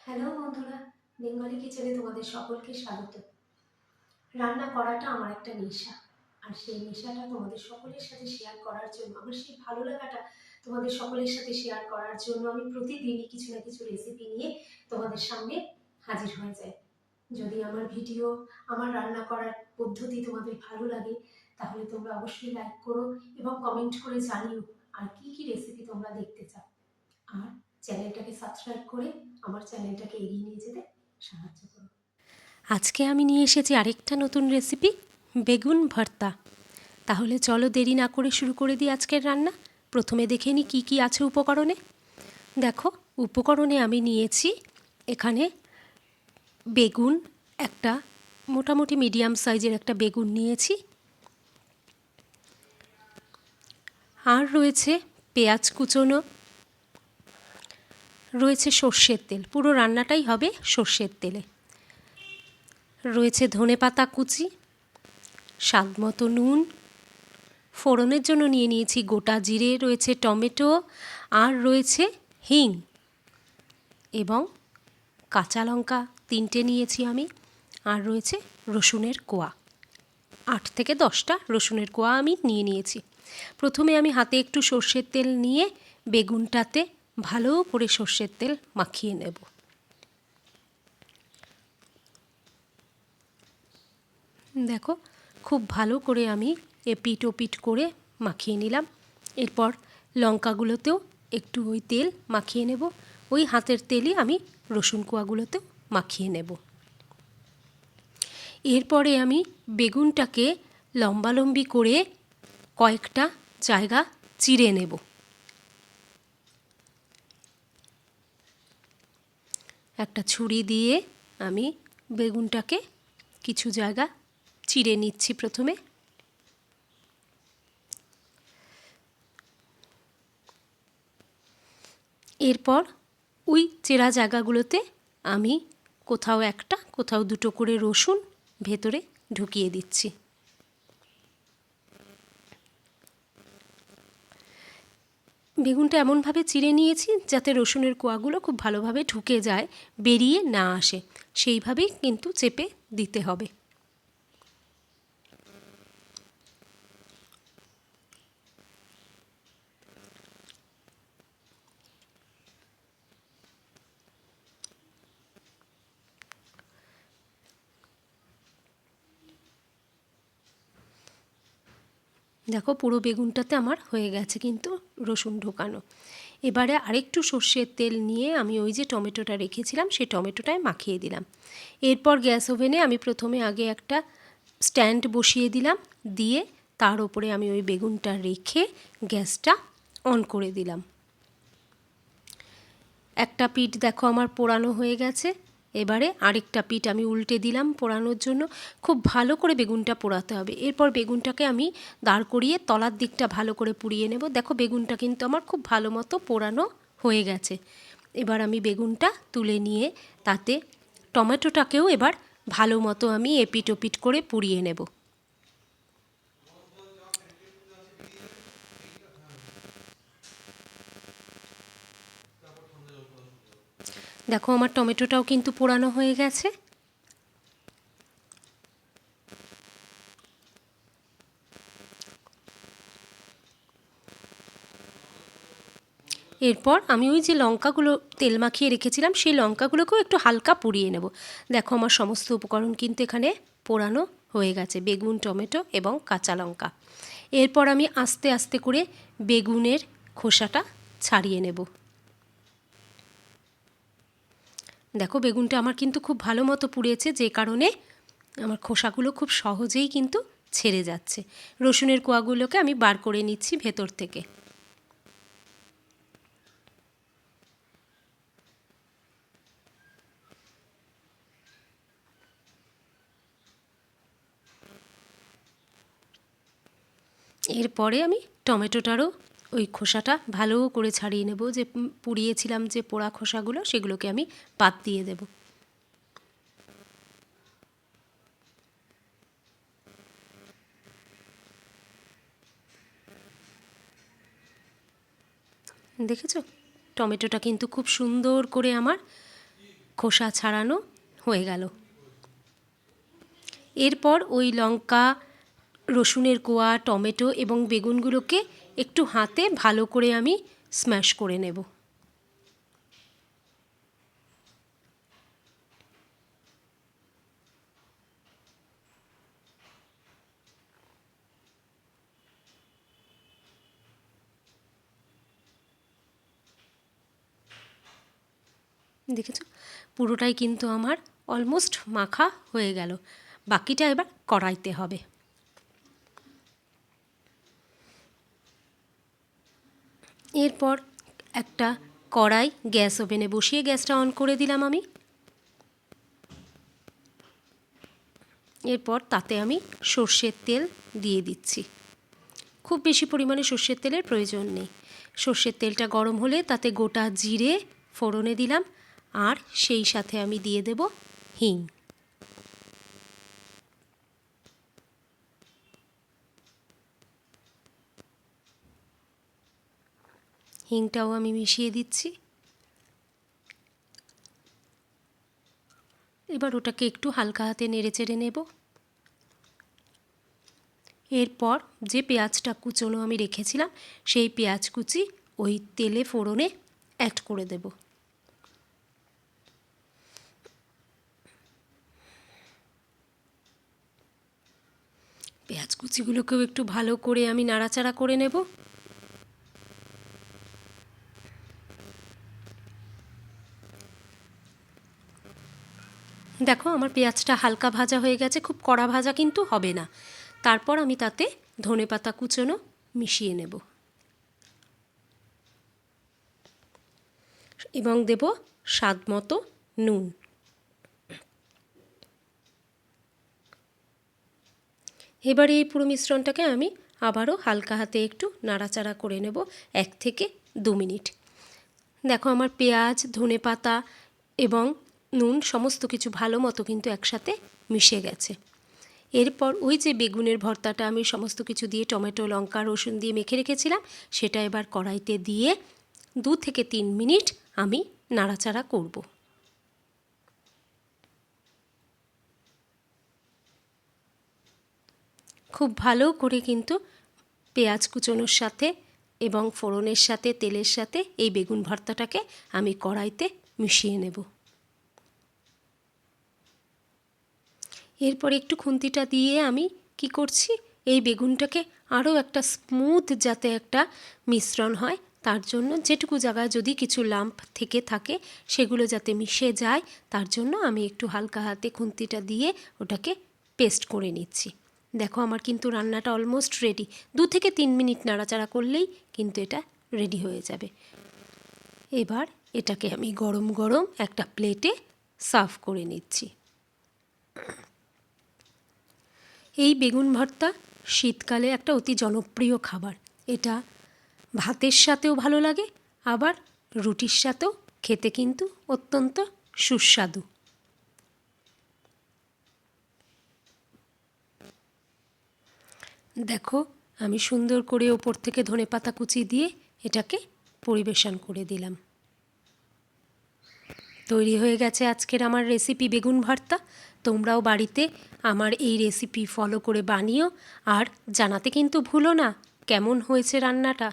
Hello বন্ধুরা, Bengali কিচেনে তোমাদের সকলকে স্বাগত। রান্না করাটা আমার একটা নেশা, আর সেই নেশাটা তোমাদের সকলের সাথে শেয়ার করার জন্য, আমার সেই ভালো লাগাটা তোমাদের সকলের সাথে শেয়ার করার জন্য আমি প্রতিদিনই কিছু না কিছু রেসিপি নিয়ে তোমাদের সামনে হাজির হয়ে যাই। যদি আমার ভিডিও, আমার রান্না করার পদ্ধতি তোমাদের ভালো লাগে, তাহলে তোমরা অবশ্যই লাইক করো এবং কমেন্ট করে জানিও আর কি কি রেসিপি তোমরা দেখতে চাও। আর চ্যানেলটাকে সাবস্ক্রাইব করে আমার চ্যানেলটাকে এগিয়ে নিয়ে যেতে সাহায্য করো। আজকে আমি নিয়ে এসেছি আরেকটা নতুন রেসিপি, বেগুন ভর্তা। তাহলে চলো দেরি না করে শুরু করে দিই আজকের রান্না। প্রথমে দেখে নিই কী কী আছে উপকরণে। দেখো, উপকরণে আমি নিয়েছি এখানে বেগুন, একটা মোটামুটি মিডিয়াম সাইজের একটা বেগুন নিয়েছি, আর রয়েছে পেঁয়াজ কুচোনো, রয়েছে সর্ষের তেল, পুরো রান্নাটাই হবে সর্ষের তেলে, রয়েছে ধনেপাতা কুচি, স্বাদমতো নুন, ফোড়নের জন্য নিয়ে নিয়েছি গোটা জিরে, রয়েছে টমেটো, আর রয়েছে হিং এবং কাঁচা লঙ্কা 3টে নিয়েছি আমি, আর রয়েছে রসুনের কোয়া, 8 থেকে 10টা রসুনের কোয়া আমি নিয়ে নিয়েছি। প্রথমে আমি হাতে একটু সর্ষের তেল নিয়ে বেগুনটাতে ভালো করে সর্ষের তেল মাখিয়ে নেব। দেখো, খুব ভালো করে আমি এপিট ওপিট করে মাখিয়ে নিলাম। এরপর লঙ্কাগুলোতেও একটু ওই তেল মাখিয়ে নেব, ওই হাতের তেলই আমি রসুন কোয়াগুলোতেও মাখিয়ে নেব। এরপরে আমি বেগুনটাকে লম্বালম্বি করে কয়েকটা জায়গা চিড়ে নেব। একটা ছুরি দিয়ে আমি বেগুনটাকে কিছু জায়গা চিড়ে নিচ্ছি প্রথমে। এরপর ওই চেরা জায়গাগুলোতে আমি কোথাও একটা, কোথাও দুটো করে রসুন ভেতরে ঢুকিয়ে দিচ্ছি। বেগুনটা এমনভাবে চিড়ে নিয়েছি যাতে রসুনের কোয়াগুলো খুব ভালোভাবে ঢুকে যায়, বেরিয়ে না আসে, সেইভাবেই কিন্তু চেপে দিতে হবে। দেখো, পুরো বেগুনটাতে আমার হয়ে গেছে কিন্তু রসুন ঢোকানো। এবারে আরেকটু সর্ষের তেল নিয়ে আমি ওই যে টমেটোটা রেখেছিলাম সেই টমেটোটায় মাখিয়ে দিলাম। এরপর গ্যাস ওভেনে আমি প্রথমে আগে একটা স্ট্যান্ড বসিয়ে দিলাম, দিয়ে তার ওপরে আমি ওই বেগুনটা রেখে গ্যাসটা অন করে দিলাম। একটা পিঠ দেখো আমার পোড়ানো হয়ে গেছে, এবারে আরেকটা পিঠ আমি উল্টে দিলাম পোড়ানোর জন্য। খুব ভালো করে বেগুনটা পোড়াতে হবে। এরপর বেগুনটাকে আমি দাঁড় করিয়ে তলার দিকটা ভালো করে পুড়িয়ে নেব। দেখো, বেগুনটা কিন্তু আমার খুব ভালো মতো পোড়ানো হয়ে গেছে। এবার আমি বেগুনটা তুলে নিয়ে তাতে টমেটোটাকেও এবার ভালো মতো আমি এপিট ওপিট করে পুড়িয়ে নেব। দেখো, আমার টমেটোটাও কিন্তু পোড়ানো হয়ে গেছে। এরপর আমি ওই যে লঙ্কাগুলো তেল মাখিয়ে রেখেছিলাম সেই লঙ্কাগুলোকেও একটু হালকা পুড়িয়ে নেব। দেখো, আমার সমস্ত উপকরণ কিন্তু এখানে পোড়ানো হয়ে গেছে, বেগুন, টমেটো এবং কাঁচা লঙ্কা। এরপর আমি আস্তে আস্তে করে বেগুনের খোসাটা ছাড়িয়ে নেব। দেখো, বেগুনটা আমার কিন্তু খুব ভালো মতো পুড়েছে, যে কারণে আমার খোসাগুলো খুব সহজেই কিন্তু ছেড়ে যাচ্ছে। রসুনের কোয়াগুলোকে আমি বার করে নিচ্ছি ভেতর থেকে। এরপরে আমি টমেটোটারও ওই খোসাটা ভালো করে ছাড়িয়ে নেব, যে পুড়িয়েছিলাম যে পোড়া খোসাগুলো সেগুলোকে আমি বাদ দিয়ে দেব। দেখেছো, টমেটোটা কিন্তু খুব সুন্দর করে আমার খোসা ছাড়ানো হয়ে গেল। এরপর ওই লঙ্কা, রসুনের কোয়া, টমেটো এবং বেগুনগুলোকে একটু হাতে ভালো করে আমি স্ম্যাশ করে নেব। দেখেছো, পুরোটাই কিন্তু আমার অলমোস্ট মাখা হয়ে গেল। বাকিটা এবার কড়াইতে হবে। এরপর একটা কড়াই গ্যাস ওভেনে বসিয়ে গ্যাসটা অন করে দিলাম আমি। এরপর তাতে আমি সর্ষের তেল দিয়ে দিচ্ছি। খুব বেশি পরিমাণে সর্ষের তেলের প্রয়োজন নেই। সর্ষের তেলটা গরম হলে তাতে গোটা জিরে ফোড়নে দিলাম, আর সেই সাথে আমি দিয়ে দেব হিং। হিংটাও আমি মিশিয়ে দিচ্ছি। এবার ওটাকে একটু হালকা হাতে নেড়ে চেড়ে নেব। এরপর যে পেঁয়াজটা কুচোনো আমি রেখেছিলাম সেই পেঁয়াজ কুচি ওই তেলে ফোড়নে অ্যাড করে দেব। পেঁয়াজ কুচিগুলোকেও একটু ভালো করে আমি নাড়াচাড়া করে নেব। দেখো আমার পেঁয়াজটা হালকা ভাজা হয়ে গেছে, খুব কড়া ভাজা কিন্তু হবে না। তারপর আমি তাতে ধনেপাতা কুচোনো মিশিয়ে নেব এবং দেব স্বাদ মতো নুন। এবারে এই পুরো মিশ্রণটাকে আমি আবারও হালকা হাতে একটু নাড়াচাড়া করে নেব 1 থেকে 2 মিনিট। দেখো আমার পেঁয়াজ, ধনেপাতা এবং নুন সমস্ত কিছু ভালো মতো কিন্তু একসাথে মিশে গেছে। এরপর ওই যে বেগুনের ভর্তাটা আমি সমস্ত কিছু দিয়ে টমেটো, লঙ্কা, রসুন দিয়ে মেখে রেখেছিলাম সেটা এবার কড়াইতে দিয়ে 2 থেকে 3 মিনিট আমি নাড়াচাড়া করব। খুব ভালো করে কিন্তু পেঁয়াজ কুচোনোর সাথে এবং ফোড়নের সাথে, তেলের সাথে এই বেগুন ভর্তাটাকে আমি কড়াইতে মিশিয়ে নেব। এরপর একটু খুন্তিটা দিয়ে আমি কি করছি, এই বেগুনটাকে আরও একটা স্মুথ যাতে একটা মিশ্রণ হয় তার জন্য যেটুকু জায়গায় যদি কিছু লাম্প থেকে থাকে সেগুলো যাতে মিশে যায় তার জন্য আমি একটু হালকা হাতে খুন্তিটা দিয়ে ওটাকে পেস্ট করে নিচ্ছি। দেখো আমার কিন্তু রান্নাটা অলমোস্ট রেডি। 2 থেকে 3 মিনিট নাড়াচাড়া করলেই কিন্তু এটা রেডি হয়ে যাবে। এবার এটাকে আমি গরম গরম একটা প্লেটে সার্ভ করে নিচ্ছি। এই বেগুন ভর্তা শীতকালে একটা অতি জনপ্রিয় খাবার। এটা ভাতের সাথেও ভালো লাগে, আবার রুটির সাথেও খেতে কিন্তু অত্যন্ত সুস্বাদু। দেখো আমি সুন্দর করে ওপর থেকে ধনেপাতা কুচি দিয়ে এটাকে পরিবেশন করে দিলাম। তৈরি হয়ে গেছে আজকের আমার রেসিপি বেগুন ভর্তা। তোমরাও বাড়িতে আমার এই রেসিপি ফলো করে বানিও, আর জানাতে কিন্তু ভুলো না কেমন হয়েছে রান্নাটা।